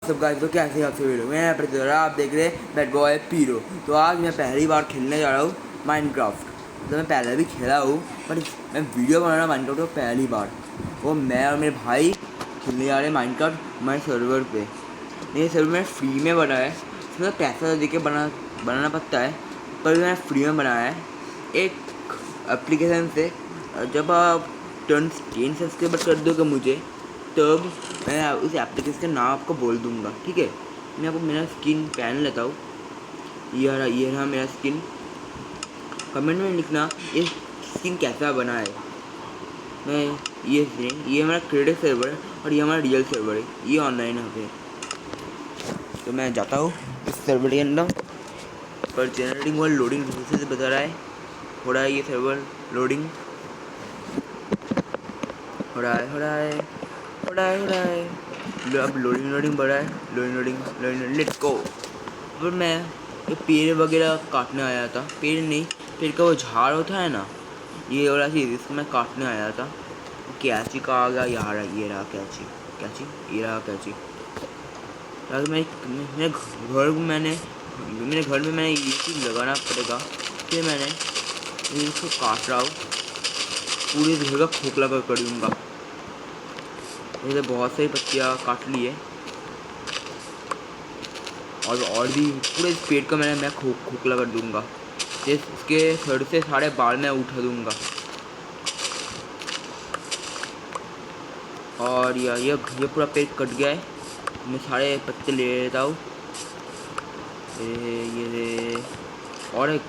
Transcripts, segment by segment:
सब गाइस, तो कैसे आपसे वीडियो मैं प्रतिभा, आप देख रहे हैं बैड बॉय पीरो। तो आज मैं पहली बार खेलने जा रहा हूँ माइनक्राफ्ट। तो मैं पहले भी खेला हूँ, पर मैं वीडियो बना रहा माइनक्राफ्ट को पहली बार। वो मैं और मेरे भाई खेलने जा रहे हैं माइनक्राफ्ट हमारे सर्वर पे। ये सर्वर मैंने फ्री में बनाया है, इसमें पैसा दे के बनाना पड़ता है, पर मैंने फ्री में बनाया है एक एप्लीकेशन से। जब आप 10 सब्सक्राइबर कर दोगे मुझे, तब मैं उस एप्लीकेशन का नाम आपको बोल दूंगा, ठीक है। मैं आपको मेरा स्किन पहन लेता हूँ। ये रहा मेरा स्किन। कमेंट में लिखना ये स्किन कैसा बना है। मैं ये हमारा क्रिएटिव सर्वर है और ये हमारा रियल सर्वर है, ये ऑनलाइन है पे। तो मैं जाता हूँ इस सर्वर के अंदर, पर जनरेटिंग वर्ल्ड लोडिंग से बता रहा है। हो रहा है ये सर्वर लोडिंग, हो रहा है। अब लोडिंग बढ़ा है, लोडिंग लेट्स गो। पर मैं ये पेड़ वगैरह काटने आया था। पेड़ नहीं, पेड़ का वो झाड़ होता है ना, ये वाला चीज़, इसको मैं काटने आया था। कैंची का आ गया यार, ये रहा कैंची, ये रहा कैंची। मेरे घर में मैंने ये चीज़ लगाना पड़ेगा। फिर मैंने इसको काट रहा हूँ, पूरे घर का खोखला कर दूँगा। जैसे बहुत सारी पत्तियाँ काट ली है, और भी पूरे इस पेड़ का मैं खोखला कर दूंगा। इसके थर्ड से सारे बाल मैं उठा दूंगा। और ये पूरा पेड़ कट गया है। मैं सारे पत्ते ले लेता हूँ। ये और है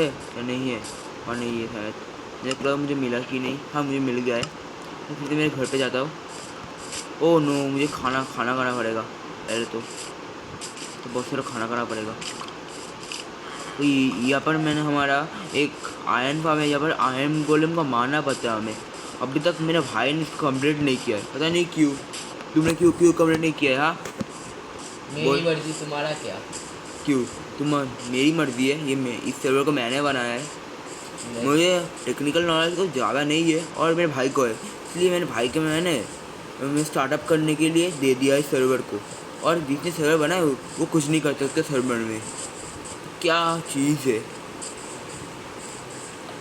या नहीं है, और नहीं है शायद। मुझे लगा मुझे मिला कि नहीं, हाँ मुझे मिल गया है। तो फिर मेरे घर पे जाता हूँ। ओह नो, मुझे खाना खाना पड़ेगा पहले तो बहुत सारा खाना पड़ेगा। तो यहाँ पर मैंने हमारा एक आयरन फार्म है, यहाँ पर आयरन गोलेम का मारना पड़ता है हमें। अभी तक मेरे भाई ने इसको कंप्लीट नहीं किया है, पता नहीं क्यों। तुमने क्यों कंप्लीट नहीं किया है? हाँ, मेरी मर्जी, तुम्हारा क्या? क्यों? मेरी मर्जी है। ये इस सर्वर को मैंने बनाया है। मुझे टेक्निकल नॉलेज तो ज़्यादा नहीं है, और मेरे भाई को है, इसलिए मेरे भाई को मैंने स्टार्टअप करने के लिए दे दिया इस सर्वर को। और जिसने सर्वर बनाया वो कुछ नहीं कर सकते सर्वर में। क्या चीज़ है,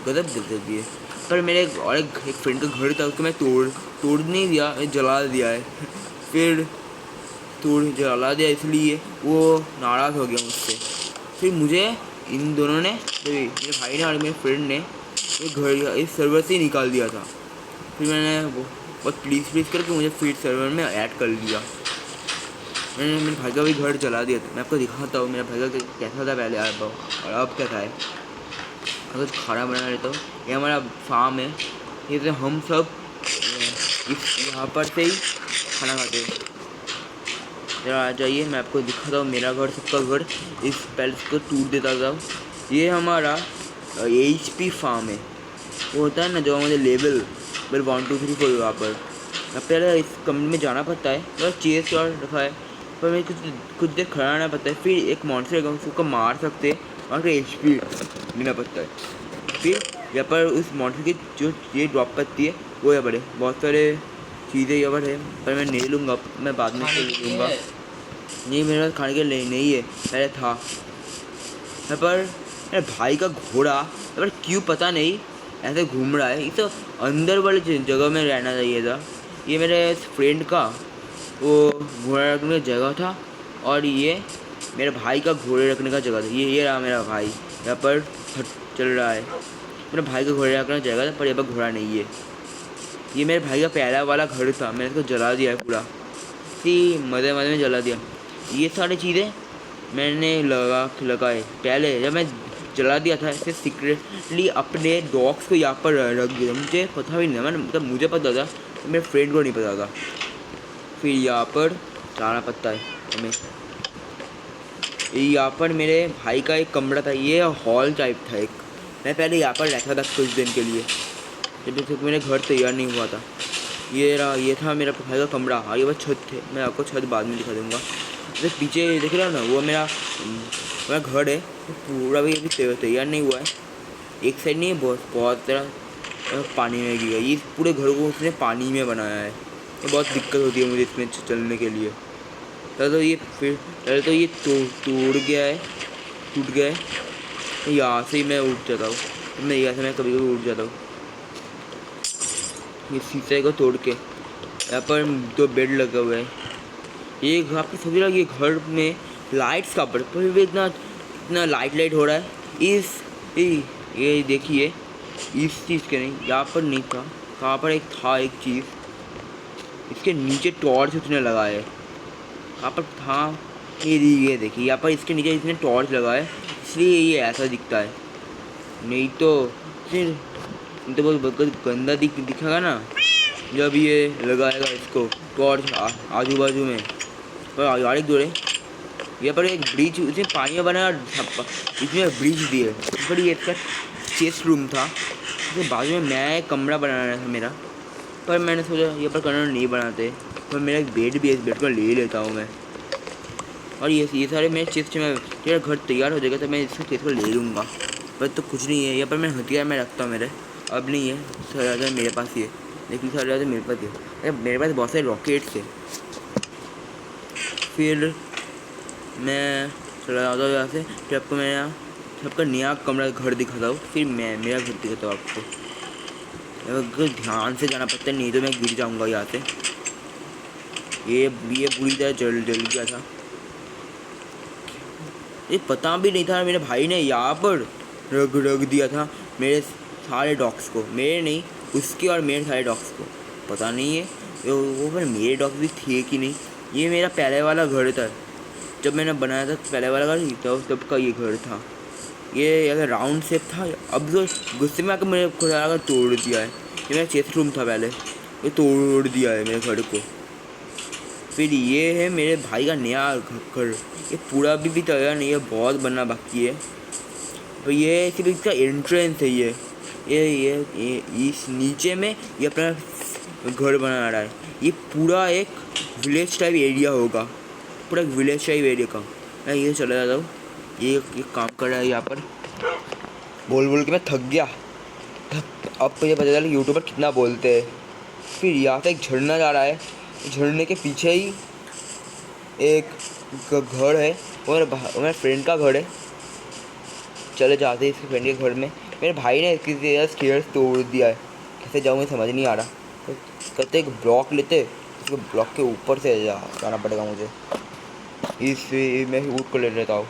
गजब देती है। पर मेरे एक फ्रेंड का घर था, उसको मैं तोड़ नहीं दिया, जला दिया है। फिर जला दिया, इसलिए वो नाराज़ हो गया मुझसे। फिर मुझे इन दोनों ने, मेरे भाई ने और मेरे फ्रेंड ने, घर इस सर्वर से ही निकाल दिया था। फिर मैंने बहुत प्लीज़ करके मुझे फिर सर्वर में ऐड कर लिया। मैंने मेरे भाई का भी घर जला दिया था। मैं आपको दिखाता हूँ मेरा भाई का कैसा था पहले और अब क्या था। अगर खाना बना लेता हूँ। ये हमारा फार्म है, ये तो हम सब यहाँ पर से ही खाना खाते हैं। जरा आ जाइए, मैं आपको दिखाता हूँ मेरा घर, सबका घर। इस पैलेस को टूट देता था। ये हमारा HP फार्म है, वो होता है ना जो हमारे लेवल 1 2 3 4। यहाँ पर पहले इस कमरे में जाना पड़ता है, बस चेस और रखा है, पर मैं कुछ देर खड़ा रहना पड़ता है। फिर एक मॉन्स्टर उसको मार सकते हैं और HP लेना पड़ता है। फिर यहाँ पर उस मॉन्स्टर की जो ये ड्रॉप करती है वो यहाँ पर है। बहुत सारे चीज़ें यहाँ पर है, पर मैं नहीं लूँगा, मैं बाद में ले लूँगा। नहीं, मेरे पास खाने के लिए नहीं है, पहले था। यहाँ पर मेरे भाई का घोड़ा यहाँ पर क्यों पता नहीं ऐसे घूम रहा है। इस तो अंदर वाले जगह में रहना चाहिए था। ये मेरे फ्रेंड का वो घोड़ा रखने का जगह था, और ये मेरे भाई का घोड़े रखने का जगह था। ये रहा मेरा भाई, यहाँ पर चल रहा है। मेरे भाई का घोड़े रखने का जगह था, पर यहाँ पर घोड़ा नहीं है। ये मेरे भाई का पहला वाला घर था, मैंने इसको जला दिया है पूरा, इसी मज़े में जला दिया। ये सारी चीज़ें मैंने लगाए पहले, जब मैं जला दिया था ऐसे सीक्रेटली अपने डॉग्स को यहाँ पर रख दिया। मुझे पता भी नहीं, मतलब मुझे पता था, मेरे फ्रेंड को नहीं पता था। फिर यहाँ पर जाना पड़ता है हमें। यहाँ पर मेरे भाई का एक कमरा था, ये हॉल टाइप था एक। मैं पहले यहाँ पर रहता था कुछ दिन के लिए, जब तक मेरे घर तैयार नहीं हुआ था। ये था मेरा भाई का कमरा, और ये बस छत थे। मैं आपको छत बाद में दिखा दूँगा। जैसे पीछे देख रहा हूँ ना, वो मेरा घर है, पूरा भी अभी तैयार नहीं हुआ है। एक साइड नहीं, बहुत तरह पानी में गिरा। ये पूरे घर को उसने पानी में बनाया है। तो बहुत दिक्कत होती है मुझे इसमें चलने के लिए। पहले तो ये टूट गया है, टूट गया है। यहाँ से ही मैं उठ जाता हूँ, यहाँ से मैं कभी कभी उठ जाता हूँ। ये शीशे को तोड़ के यहाँ पर 2 बेड लगे हुए हैं। ये आपको समझ रहा है ये घर में लाइट्स का पर भी इतना इतना लाइट हो रहा है। ये देखिए, इस चीज़ के नहीं, यहाँ पर नहीं था, कहाँ पर एक था एक चीज़, इसके नीचे टॉर्च उसने लगाए, कहाँ पर था ये देखिए, यहाँ पर इसके नीचे इसने टॉर्च लगाए, इसलिए ये ऐसा दिखता है। नहीं तो फिर तो बहुत गंदा दिखेगा ना जब ये लगाएगा इसको टॉर्च आजू बाजू में। पर यार एक जोड़े यहाँ पर एक ब्रिज उसने पानी में बनाया, इसमें ब्रिज दिए। पर ये इसका चेस्ट रूम था, इसके बाजू में मैं एक कमरा बनाना था मेरा, पर मैंने सोचा ये पर कमरा नहीं बनाते, पर मेरा एक बेड भी है, इस बेड को ले लेता हूँ मैं। और ये सारे मेरे चेस्ट में मेरा घर तैयार हो जाएगा तो मैं इसके चेस्ट को ले लूँगा। पर तो कुछ नहीं है, यहाँ पर मैं हथियार में रखता हूँ मेरे, अब नहीं है, सारे ज़्यादा मेरे पास ही है, लेकिन सारे ज़्यादा मेरे पास ही है। अरे मेरे पास बहुत सारे रॉकेट्स है। फिर मैं चला जाता हूँ यहाँ से, फिर आपको मैं यहाँ सबका नया कमरा घर दिखाता हूँ, फिर मैं मेरा घर दिखाता हूँ आपको। ध्यान से जाना पड़ता है, नहीं तो मैं गिर जाऊँगा यहाँ से। ये बुरी तरह जल गया था, ये पता भी नहीं था, मेरे भाई ने यहाँ पर रख दिया था मेरे सारे डॉग्स को, मेरे नहीं उसके और मेरे सारे डॉग्स को। पता नहीं है वो पर मेरे डॉग भी थे कि नहीं। ये मेरा पहले वाला घर था, जब मैंने बनाया था पहले वाला घर तब का ये घर था। ये अगर राउंड शेप था, अब जो गुस्से में आकर मेरे खुदा का तोड़ दिया है। ये मेरा चेस्ट रूम था पहले, ये तोड़ दिया है मेरे घर को। फिर ये है मेरे भाई का नया घर, ये पूरा भी तैयार नहीं है, बहुत बनना बाकी है। तो ये सिर्फ इसका एंट्रेंस है। ये इस नीचे में ये अपना घर बना रहा है। ये पूरा एक विलेज टाइप एरिया होगा, पूरा एक विलेज टाइप एरिया का। मैं ये चला जाता हूँ, ये काम कर रहा है यहाँ पर, बोल के मैं थक गया। अब मुझे पता चला यूट्यूबर कितना बोलते हैं। फिर यहाँ से एक झरना जा रहा है, झरने के पीछे ही एक घर है, वो मेरे फ्रेंड का घर है। चले जाते हैं इसके फ्रेंड के घर में। मेरे भाई ने किसी स्टेयर्स तोड़ दिया है, कैसे जाऊँ मुझे समझ नहीं आ रहा। तो कहते एक ब्लॉक लेते, उसको ब्लॉक के ऊपर से जाना पड़ेगा मुझे। मैं ऊट को ले लेता हूँ।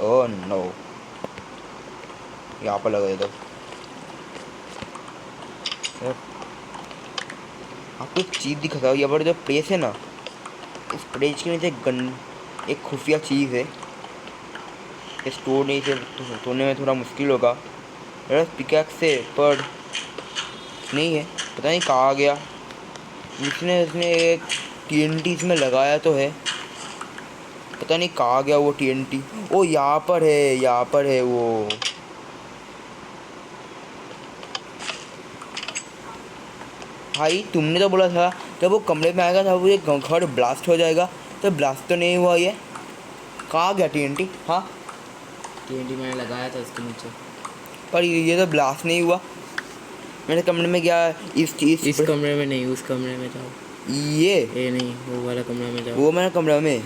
ओह नो, यहाँ पर लगा देता हूँ। आपको एक चीज़ दिखाता हूँ, यहाँ पर जो प्लेस है ना, इस प्लेस के नीचे एक खुफिया चीज़ है। इस तोड़ने से तोड़ने में थोड़ा मुश्किल होगा मेरा पिकैक्स से, पर नहीं है, पता नहीं कहाँ गया। उसने एक TNT इसमें लगाया तो है, पता नहीं कहाँ गया वो TNT। ओ यहाँ पर है वो। भाई तुमने तो बोला था जब वो कमरे में आएगा था वो ये घर ब्लास्ट हो जाएगा, तो ब्लास्ट तो नहीं हुआ। ये कहाँ गया TNT? हाँ TNT मैंने लगाया था इसके नीचे, पर ये तो ब्लास्ट नहीं हुआ। मेरे कमरे में गया, इस कमरे में नहीं, उस कमरे में जाओ। ये नहीं, वो वाला कमरा में जाओ। वो मेरा कमरा में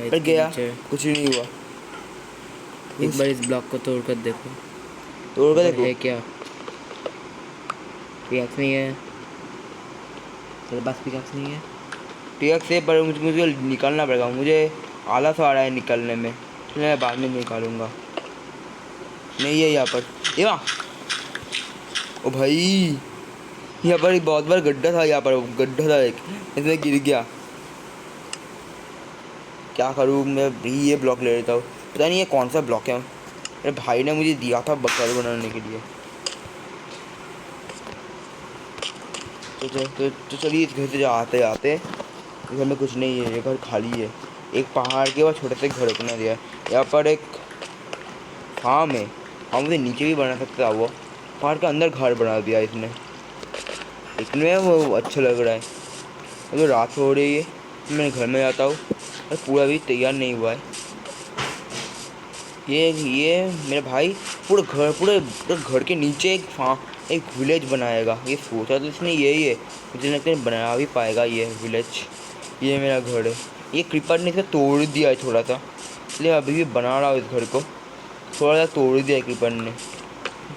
पर गया, कुछ नहीं हुआ। एक बार इस ब्लॉक को तोड़ कर देखो, है क्या? पिकैक्स नहीं है, तेरे पास पिकैक्स नहीं है? पिकैक्स से पर मुझे निकालना पड़ेगा, मुझे आलस आ रहा है निकलने में, इसलिए मैं बाद में निकालूंगा। नहीं है यहाँ पर, ये ओ भाई यहाँ पर एक बहुत बड़ा गड्ढा था, यहाँ पर गड्ढा था एक, इसमें गिर गया। क्या करूँ मैं भी, ये ब्लॉक ले लेता हूँ। पता नहीं ये कौन सा ब्लॉक है, मेरे भाई ने मुझे दिया था बकर बनाने के लिए। तो चलिए इस घर से आते घर में कुछ नहीं है, ये घर खाली है। एक पहाड़ के बाद छोटे से घर बना दिया है। यहाँ पर एक फार्म है, फार्म से नीचे भी बना सकता वो, पहाड़ के अंदर घर बना दिया इसने। इतने वो अच्छा लग रहा है। अगर रात हो रही है तो मैं घर में जाता हूँ, और पूरा भी तैयार नहीं हुआ है। ये मेरे भाई पूरे घर के नीचे एक विलेज बनाएगा, ये सोचा तो इसने यही है, मुझे लगता है बना भी पाएगा ये विलेज। ये मेरा घर है। ये क्रीपर ने इसे तोड़ दिया है थोड़ा सा, इसलिए अभी भी बना रहा हूँ इस घर को। थोड़ा सा तोड़ दिया है क्रीपर ने।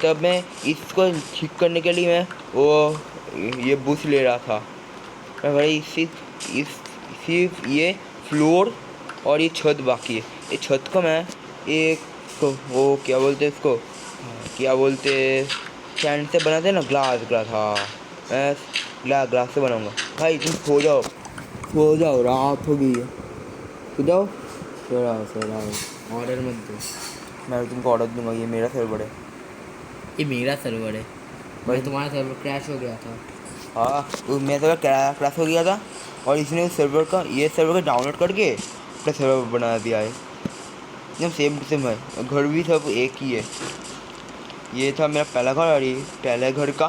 तब मैं इसको ठीक करने के लिए मैं वो ये बुश ले रहा था। मैं भाई सिर्फ ये फ्लोर और ये छत बाकी है। ये छत को मैं एक वो क्या बोलते हैं इसको, क्या बोलते सैंड से बनाते हैं ना, ग्लास। हाँ, मैं ग्लास से बनाऊंगा। भाई तुम सो जाओ, रात हो गई है, सो जाओ। सो रहा हूँ, ऑर्डर मत दो। मैं तुमको ऑर्डर दूंगा, ये मेरा सर्वर है। ये मेरा सर्वर है भाई मैं तुम्हारा सर्वर क्रैश हो गया था। हाँ, मेरा सर्वर क्रैश हो गया था और इसने उस सर्वर का डाउनलोड करके अपना सर्वर बना दिया है। एकदम सेम टू सेम है, घर भी सब एक ही है। ये था मेरा पहला घर और ये पहले घर का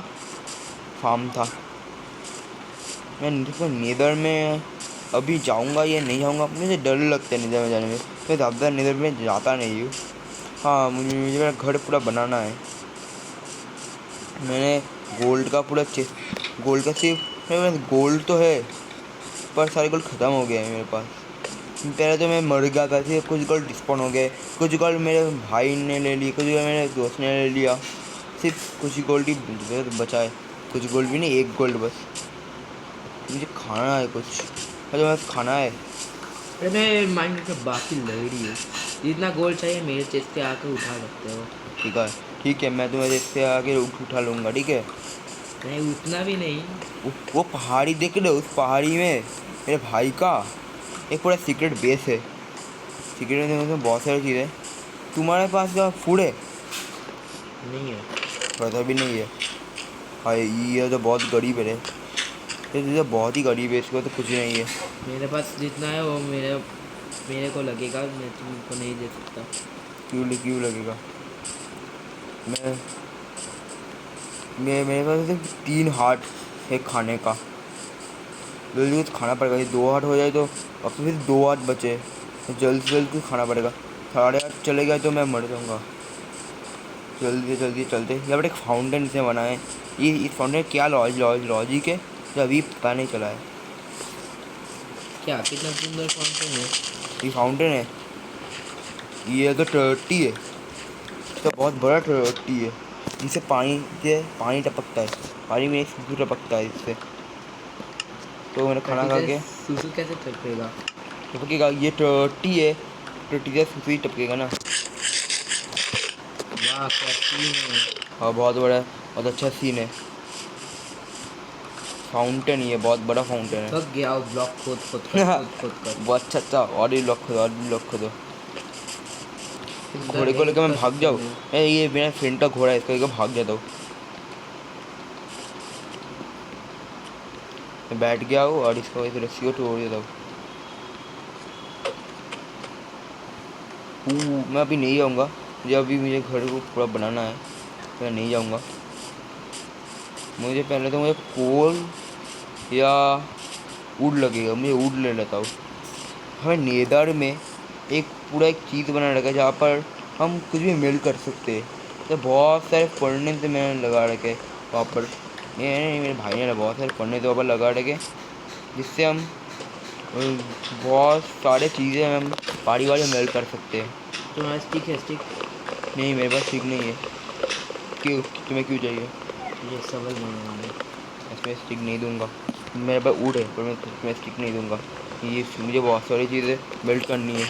फार्म था। मैं नेदर में अभी जाऊंगा या नहीं जाऊंगा, मुझे डर लगता है नेदर में जाने में। मैं ज़्यादा नेदर में जाता नहीं हूँ। हाँ, मुझे मेरा घर पूरा बनाना है। मैंने गोल्ड का पूरा गोल्ड का सिर्फ मेरे पास गोल्ड तो है, पर सारे गोल्ड ख़त्म हो गए हैं मेरे पास। पहले तो मैं मर गया था, फिर कुछ गोल्ड डिस्पॉन हो गए, कुछ गोल्ड मेरे भाई ने ले लिए, कुछ गोल्ड मेरे दोस्त ने ले लिया। सिर्फ कुछ गोल्ड ही बचा है, कुछ गोल्ड भी नहीं, एक गोल्ड बस। मुझे खाना है कुछ, मुझे बस खाना है। अरे मैं माइंड का बाकी लग रही है, जितना गोल्ड चाहिए मेरे चेस्ट पे आकर उठा सकते हो। ठीक है, मैं तुम्हें इससे आगे उठा लूँगा, ठीक है। नहीं, उतना भी नहीं। वो पहाड़ी देख लो, उस पहाड़ी में मेरे भाई का एक पूरा सीक्रेट बेस है। सीक्रेट में बहुत सारी चीज़ें। तुम्हारे पास क्या फूड है? नहीं है। पता भी नहीं है। हाँ, ये तो बहुत गरीब है रे, ये तो बहुत ही गरीब है, इसको तो कुछ नहीं है। मेरे पास जितना है वो मेरे को लगेगा, मैं तुमको नहीं दे सकता। क्यों लगेगा? मेरे पास सिर्फ 3 हार्ट है खाने का। जल्दी कुछ खाना पड़ेगा, ये 2 हार्ट हो जाए तो अब तो फिर 2 हार्ट बचे। जल्दी से जल्दी कुछ खाना पड़ेगा। 8:30 चले गए तो मैं मर जाऊँगा। जल्दी से जल्दी चलते। यहाँ पर एक फाउंटेन से बना है। ये इस फाउंटेन क्या लॉजिक है जो अभी पता नहीं चला है। क्या कितना सुंदर फाउंटेन है। ये फाउंटेन है, ये तो टर्टी है, तो बहुत बड़ा टर्टी है, जिससे पानी टपकता है। पानी में सूसू टपकता है इससे। तो मैंने खाना खा के सूसू कैसे टपकेगा, ये टर्टी है, टर्टी से सूसू ही टपकेगा ना। वाह क्या सीन है। हाँ, बहुत अच्छा सीन है। फाउंटेन, ये बहुत बड़ा फाउंटेन है। थक गया वो ब्लॉक खोद कर। बहुत अच्छा, और भी ब्लॉक खोदो। घोड़े को लेकर मैं भाग जाऊँ? ये मेरा फ्रेंड का घोड़ा है, इसको लेकर भाग जाता हूँ। मैं बैठ गया हूँ और इसको इस रस्सी को तोड़ देता हूँ। मैं अभी नहीं जाऊँगा, मुझे घर को पूरा बनाना है, मैं नहीं जाऊँगा। मुझे पहले तो मुझे कोल या वुड लगेगा, मुझे वुड ले लेता हूँ। हमें नेदर में एक चीज़ बना रखा है जहाँ पर हम कुछ भी मेल कर सकते हैं। तो बहुत सारे फर्नेस से मैंने लगा रखे वहाँ पर। ये नहीं, मेरे भाई ने बहुत सारे फर्नेस वहाँ पर लगा रखे, जिससे हम बहुत सारे चीज़ें हम पारी मेल कर सकते हैं। तुम्हारा स्टिक है? स्टिक नहीं, मेरे पास स्टिक नहीं है। क्यों, तुम्हें क्यों चाहिए? ये सबल बनवाना है। इसमें स्टिक नहीं दूंगा। मेरे पास वुड है, पर मैं तुम्हें स्टिक नहीं दूंगा। ये मुझे बहुत सारी चीज़ें बिल्ड करनी है,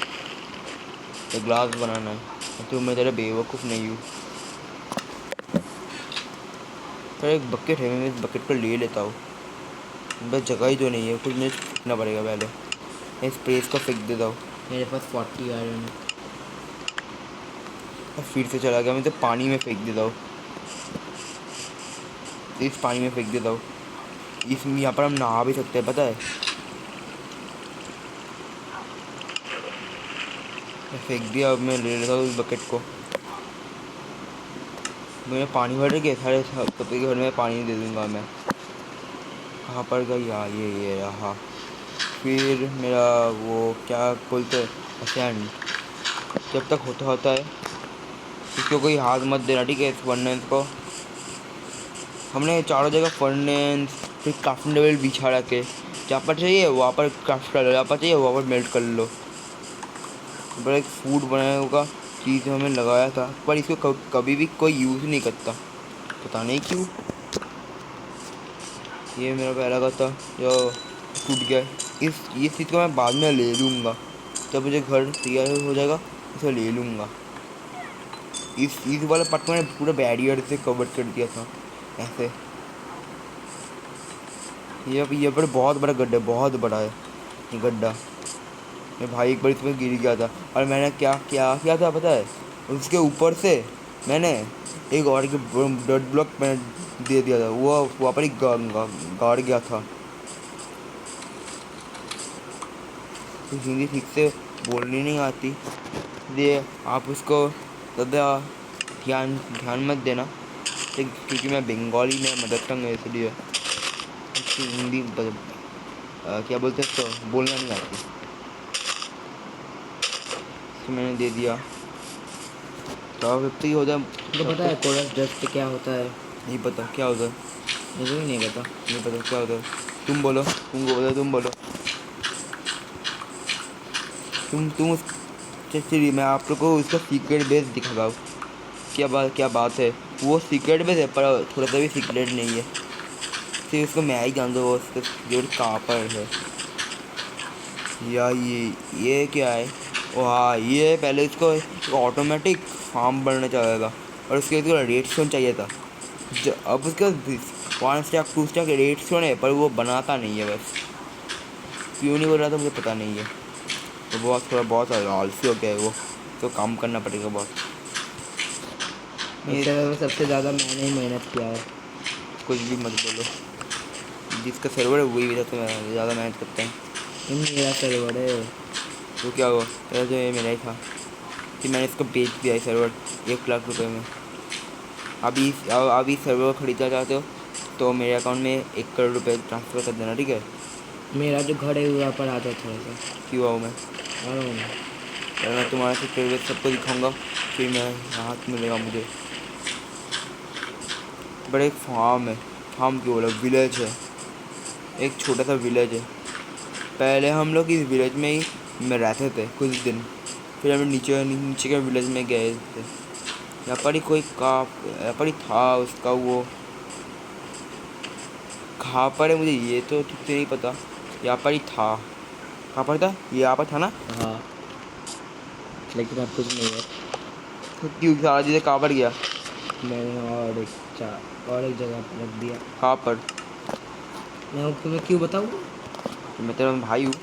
तो ग्लास बनाना है। तो मैं ज़रा बेवकूफ़ नहीं हूँ। तो एक बकेट है, मैं इस बकेट को ले लेता हूँ। बस जगह ही तो नहीं है, कुछ मुझे फेंकना पड़ेगा पहले। मैं इस प्रेस को फेंक देता हूँ। मेरे पास 40 आयरन है। फिर से चला गया, मैं तो पानी में फेंक देता हूँ। इस पानी में फेंक देता हूँ। यहाँ पर हम नहा भी सकते हैं, पता है। मैं फेंक दिया, अब मैं ले लेता हूँ इस बकेट को। मैंने पानी भर के सारे सबके घर में पानी दे दूँगा मैं। कहाँ पर गया ये रहा। फिर मेरा वो क्या बोलते हैं, सैंड, जब तक होता है इसको कोई हाथ मत देना, ठीक है। इस फर्नेस को हमने चारों जगह फर्नेस फिर क्राफ्टिंग टेबल बिछा रखे, जहाँ पर चाहिए वहाँ पर क्राफ्ट कर लो, जहाँ पर चाहिए वहाँ पर मेल्ट कर लो। बड़ा एक फूड बनाया होगा चीज़ हमें लगाया था, पर इसको कभी भी कोई यूज़ नहीं करता, पता नहीं क्यों। ये मेरा पहला का था जो टूट गया। ये चीज़ को मैं बाद में ले लूँगा, जब मुझे घर तैयार हो जाएगा इसे ले लूँगा। इस वाला पार्ट को मैंने पूरा बैरियर से कवर कर दिया था ऐसे। ये पर बहुत बड़ा गड्ढा है, बहुत बड़ा है ये गड्ढा। मेरे भाई एक बार इसमें गिर गया था और मैंने क्या क्या किया था पता है, उसके ऊपर से मैंने एक और ब्लड ब्लॉक मैंने दे दिया था, वो वहाँ पर ही गाड़ गया था। तो हिंदी ठीक से बोलनी नहीं आती, इसलिए आप उसको ज़्यादा ध्यान ध्यान मत देना, क्योंकि मैं बंगाली में मदर टंग है, इसलिए इसकी हिंदी क्या बोलते हैं तो बोलना नहीं आती। तो मैंने दे दिया तो अब हो जाए। तो पता है कोरस डस्ट क्या होता है? नहीं पता क्या होता है, मुझे भी नहीं पता। नहीं पता क्या होता है। तुम बोलो, तुमको पता, तुम बोलो। तुम चलिए मैं आप लोग को उसका सीक्रेट बेस दिखाता हूँ। क्या बात है, वो सीक्रेट बेस है पर थोड़ा सा भी सीक्रेट नहीं है, सिर्फ उसको मैं ही जानता हूँ, उसका जो कहाँ पर है। या ये क्या है? ओ हाँ, ये पहले इसको ऑटोमेटिक फार्म बनना चाहेगा और उसके इसको रेडस्टोन चाहिए था। अब उसके 1 स्टैक 2 स्टैक रेडस्टोन है, पर वो बनाता नहीं है, बस क्यों नहीं बन रहा था मुझे पता नहीं है। तो बहुत आलसी हो गया है वो, तो काम करना पड़ेगा बहुत। सबसे ज़्यादा मैंने ही मेहनत किया है। कुछ भी मत बोलो, जिसका सर्वर है वही भी ज़्यादा मेहनत करते हैं। मेरा सर्वर है। तो क्या हुआ, पहले तो ये मेरा ही था कि मैंने इसको बेच दिया है सर्वर 1 लाख रुपए में। अभी सर्वर खरीदना चाहते हो तो मेरे अकाउंट में 1 करोड़ रुपए ट्रांसफ़र कर देना, ठीक है। मेरा जो घर है वहाँ पर आता थोड़ा सा। क्यों आऊँ मैं? और मैं तुम्हारे से सबको दिखाऊंगा, फिर मैं हाथ मिलेगा मुझे। बड़ा एक फार्म है, फार्म क्यों बोला, विलेज है, एक छोटा सा विलेज है। पहले हम लोग इस विलेज में ही में रहते थे कुछ दिन, फिर हम नीचे के विलेज में गए थे। यहाँ पर ही यहाँ पर ही था उसका वो, कहाँ पर है मुझे ये तो ठीक से नहीं पता, यहाँ पर ही था। कहाँ पर था ये, यहाँ पर था ना। हाँ, लेकिन अब कुछ नहीं है। तो क्यों सारा चीज़ें कहाँ पर गया? मैंने और एक जगह पर रख दिया। कहाँ पर? मैं तुम्हें क्यों बताऊँ? तो मैं तेरा भाई हूँ।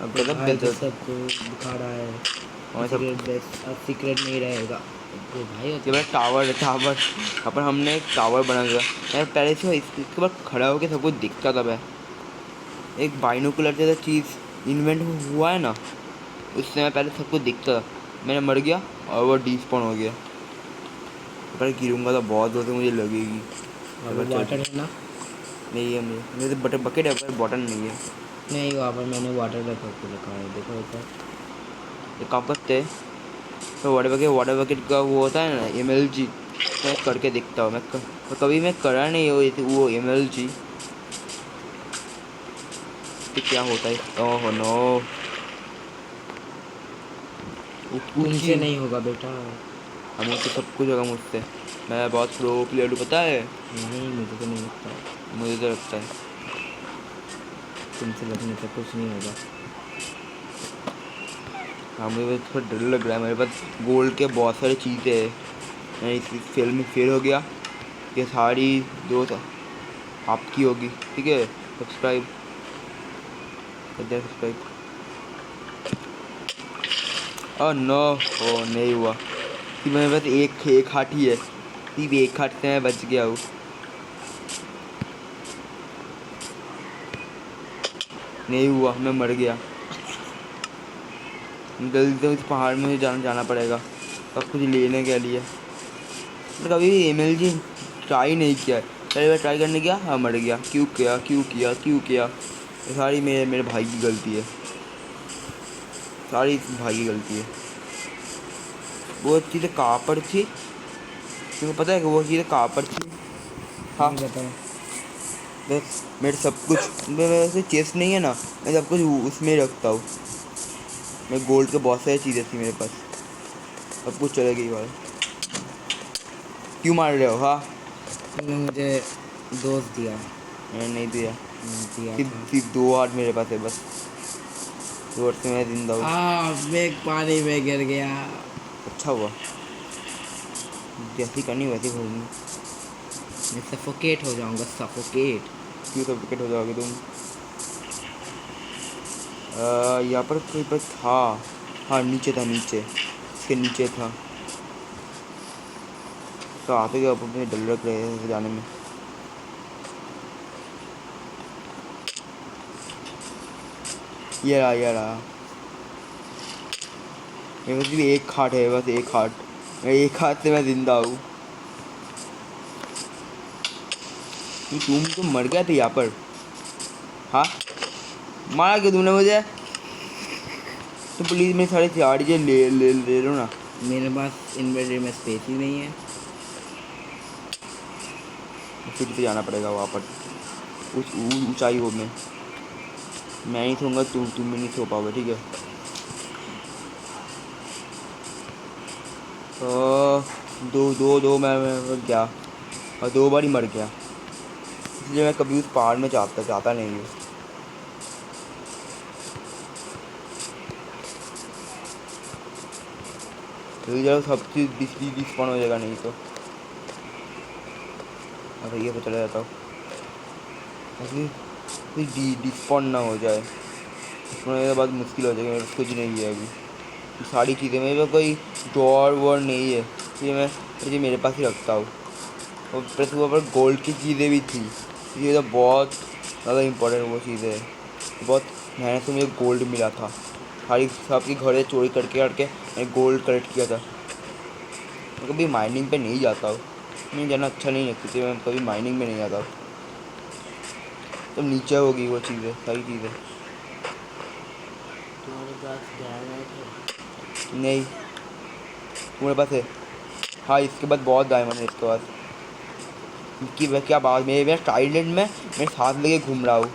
अब गजब भाई तो बेइज्जत। सबको दिखा रहा है। और सब अब सीक्रेट नहीं रहेगा। वो भाई ये बड़ा टावर है, टावर। यहाँ पर हमने एक टावर बना दिया यार, पहले से इसके बाद खड़ा होकर सब कुछ दिखता था। मैं एक बाइनोकुलर जैसा चीज़ इन्वेंट हुआ है ना, उससे मैं पहले सब कुछ दिखता था। मैंने मर गया और वो डिस्पॉन हो गया। पर गिरूंगा तो बहुत जोर से मुझे लगेगी। वाटर है ना? नहीं है मेरे तो बकेट है पर बॉटल नहीं है। नहीं, वहाँ पर मैंने वाटर रखा है, देखो ऊपर। एक काम करते हैं, तो वाटर बकेट का वो होता है ना MLG, मैं करके देखता हूँ। कभी मैं करा नहीं वो MLG तो क्या होता है। ओह नो, तुमसे नहीं होगा बेटा। हम तो सब कुछ होगा मुझसे, मैं बहुत प्रो प्लेयर हूँ पता है। नहीं, मुझे तो नहीं लगता। मुझे तो लगता है। तुमसे लगने से कुछ नहीं होगा। हाँ, मुझे थोड़ा डर लग रहा है। मेरे पास गोल्ड के बहुत सारी चीज़ें हैं, मैं इस फेल में फेल हो गया। ये सारी दोस्त आपकी होगी, ठीक है। सब्सक्राइब कर दिया, सब्सक्राइब। ओह नो, ओ नहीं हुआ कि मेरे पास एक हाथ ही है, सिर्फ एक हाथ से मैं बच गया हूँ। नहीं हुआ, मैं मर गया। जल्दी से उस पहाड़ में जाना पड़ेगा सब कुछ लेने के लिए। तो कभी भी MLG ट्राई नहीं किया, पहले बार ट्राई करने गया, हाँ मर गया। क्यों किया? ये सारी मेरे भाई की गलती है, सारी भाई की गलती है। वो चीज़ें कहाँ पर थी, तुम्हें पता है कि वो चीज़ें कहाँ पर थी? हाँ नहीं बताओ। मेरे सब कुछ वैसे चेस्ट नहीं है ना, मैं सब कुछ उसमें ही रखता हूँ। मैं गोल्ड के बहुत सारी चीज़ें थी मेरे पास, सब कुछ चले गई भाई। क्यों मार रहे हो? हाँ, तुमने मुझे दोस्त दिया। मैंने नहीं दिया। दिया सिर्फ था। सिर्फ 2 हार्ट मेरे पास है बस, 2 हार्ट से मैं जिंदा हूँ। मैं पानी में गिर गया। अच्छा हुआ, जैसी करनी वैसी खोलनी। मैं सफोकेट हो जाऊंगा, सफोकेट। क्यों सब विकेट हो जाओगे तुम? यहाँ पर कहीं पर था। हाँ नीचे था, नीचे इसके नीचे था। तो आते गए अपने डर लग रहे हैं जाने में। ये रहा। मेरे पास भी एक हार्ट है, बस एक हार्ट। मैं एक हाथ से मैं जिंदा हूँ। तुम तो मर गया था यहाँ पर। हाँ, मारा क्यों तुमने मुझे? तो प्लीज़ मेरी सारी चार्जें ले लो ना। मेरे पास इन्वेंटरी में स्पेस ही नहीं है। फिर से जाना पड़ेगा वहाँ पर, उस ऊंचाई हो में। मैं नहीं सोऊंगा, तुम भी नहीं सो पाओगे, ठीक है? तो दो दो दो मैं मर गया, और 2 बार ही मर गया। इसलिए मैं कभी उस पहाड़ में जाता नहीं हूँ। जल्दी जाओ, सब चीज़ डिस्पॉन हो जाएगा नहीं तो। अगर ये तो चला जाता हूँ, ऐसे डिस्पॉन ना हो जाए। डिस्पॉन होने के बाद मुश्किल हो जाएगी। मेरे पास कुछ नहीं है अभी, सारी चीज़ें मेरे पास कोई डॉर वॉर नहीं है, इसलिए मैं ये मेरे पास ही रखता हूँ। और प्लस वहाँ पर गोल्ड की चीज़ें भी थी, ये तो बहुत ज़्यादा इम्पोर्टेंट वो चीज़ें है। बहुत मेहनत से मुझे गोल्ड मिला था, सारी सबकी घरें चोरी करके मैंने गोल्ड कलेक्ट किया था। मैं कभी माइनिंग पे नहीं जाता हूँ, मुझे जाना अच्छा नहीं लगता, इसलिए मैं कभी माइनिंग में नहीं जाता हूँ। तो नीचे होगी वो चीज़ें, सारी चीज़ें। तुम्हारे पास डायमंड है? नहीं, तुम्हारे पास है? हाँ, इसके बाद बहुत डायमंड है इसके पास। क्या बात, मेरे ट्राइडेंट में मैं साथ लेके घूम रहा हूँ।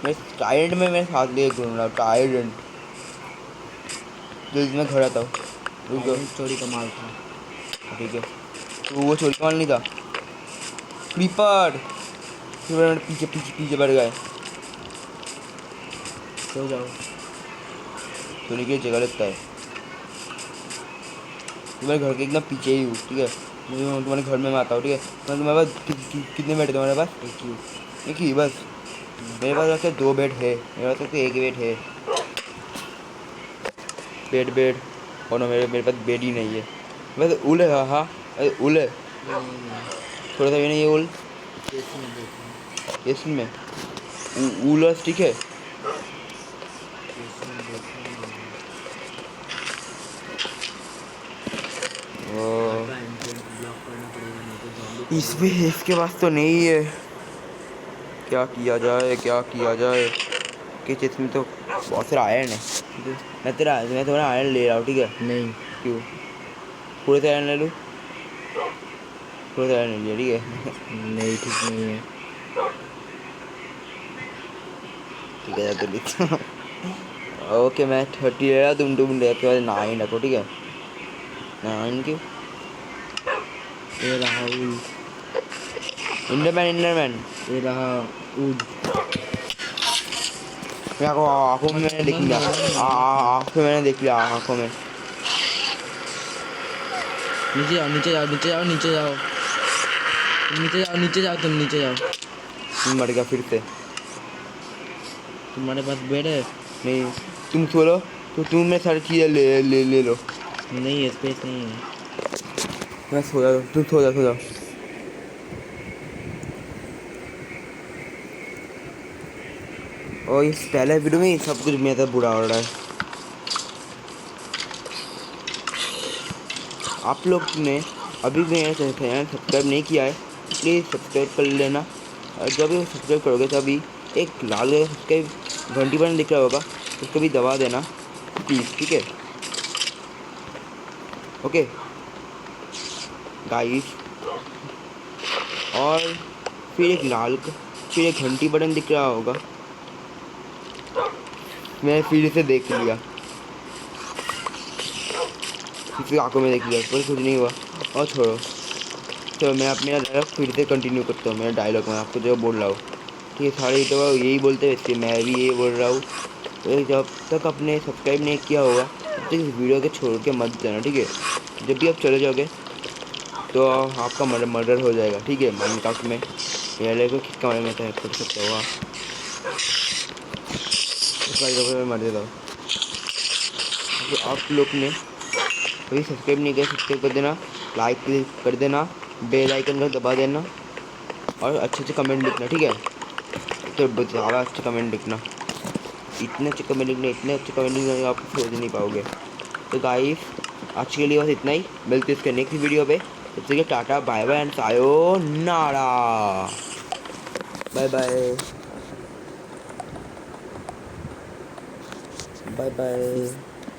मैं ट्राइडेंट में मेरे साथ लेके घूम रहा हूँ, ट्राइडेंट। जल्दी मैं घर आता हूँ, रुक जाओ। डायमंड चोरी का माल था। ठीक है, तो वो चोरी का माल नहीं था। क्रीपर, क्रीपर पीछे पीछे पीछे बढ़ गए। सो जाओ। सोने की जगह लगता है। तुम्हारे घर के एकदम पीछे ही हूँ, ठीक है? मैं तुम्हारे घर में आता हूँ, ठीक है? मैं तुम्हारे पास कितने बेड है तुम्हारे पास? एक ही बस? मेरे पास वैसे 2 बेड है, मेरे पास तो 1 बेड है। बेड और ना, मेरे पास बेड ही नहीं है। वैसे उल है, हाँ हाँ, अरे उल है, थोड़ा सा भी नहीं है उल इसमें। उल और स्टिक है। ओ, इसके पास तो नहीं है। क्या किया जाए, क्या किया जाए? कि इसमें तो बहुत सारा आयरन है। मैं तुम्हारा आयरन ले रहा हूँ, ठीक है? नहीं, क्यों? पूरे से आयरन ले लूँ? पूरे से आयरन ले लिया, ठीक है? नहीं ठीक नहीं है। ठीक है, तो लिखता हूँ। ओके, मैं 30 ले रहा, तुम ले के बाद 9 रखो, ठीक है? 9 क्यों? ये रहा उल। इंडरमैन। ये रहा उल। मैं आँखों में मैंने देख लिया, आँखों में मैंने देख लिया, आँखों में। नीचे जाओ, नीचे जाओ, नीचे जाओ, नीचे जाओ, नीचे जाओ, नीचे जाओ, तुम नीचे जाओ। मर गया फिर से। तुम्हारे पास बेड है? नहीं, तुम सो लो, तो तुम मैं सारी चीज़ें ले लो। नहीं है, स्पेस नहीं है। मैं सो जाओ, तुम सो जाओ। और इस पहले वीडियो में सब कुछ मेरा बुरा हो रहा है। आप लोग ने अभी मेरा चैनल सब्सक्राइब नहीं किया है, प्लीज़ सब्सक्राइब कर लेना। और जब भी सब्सक्राइब करोगे तभी एक लाल सब्सक्राइब घंटी बटन दिख रहा होगा, उसको भी दबा देना प्लीज़, ठीक है? ओके गाइस, और फिर एक लाल फिर एक घंटी बटन दिख रहा होगा, मैं फिर से देख लिया, फिर आंखों में देख लिया पर कुछ नहीं हुआ। और छोड़ो, तो मैं अब मेरा डायलॉग फिर से कंटिन्यू करता हूँ। मेरा डायलॉग मैं आपको जो बोल रहा हूँ, ठीक है, सारे तो यही बोलते हैं, इसलिए मैं भी यही बोल रहा हूँ। तो जब तक आपने सब्सक्राइब नहीं किया होगा तब तक इस वीडियो को छोड़ के मत जाना, ठीक है। जब भी आप चले जाओगे तो आपका मर्डर हो जाएगा, ठीक है। माइनक्राफ्ट में मेरे को किसका मर्डर में कर सकते हो आप, इस बार मैं मर देता हूँ। तो आप लोग ने कभी सब्सक्राइब नहीं किया, सब्सक्राइब कर देना, लाइक कर देना, बेल आइकन को दबा देना और अच्छे अच्छे कमेंट लिखना, ठीक है। तो ज़्यादा अच्छे कमेंट लिखना, इतने अच्छे कमेंट लिखना, इतने अच्छे कमेंट लिखना आप सोच नहीं पाओगे। तो गाइस आज के लिए बस इतना ही, मिलते हैं इसके नेक्स्ट वीडियो पे। तब तक tata bye bye and sayonara, bye bye bye bye.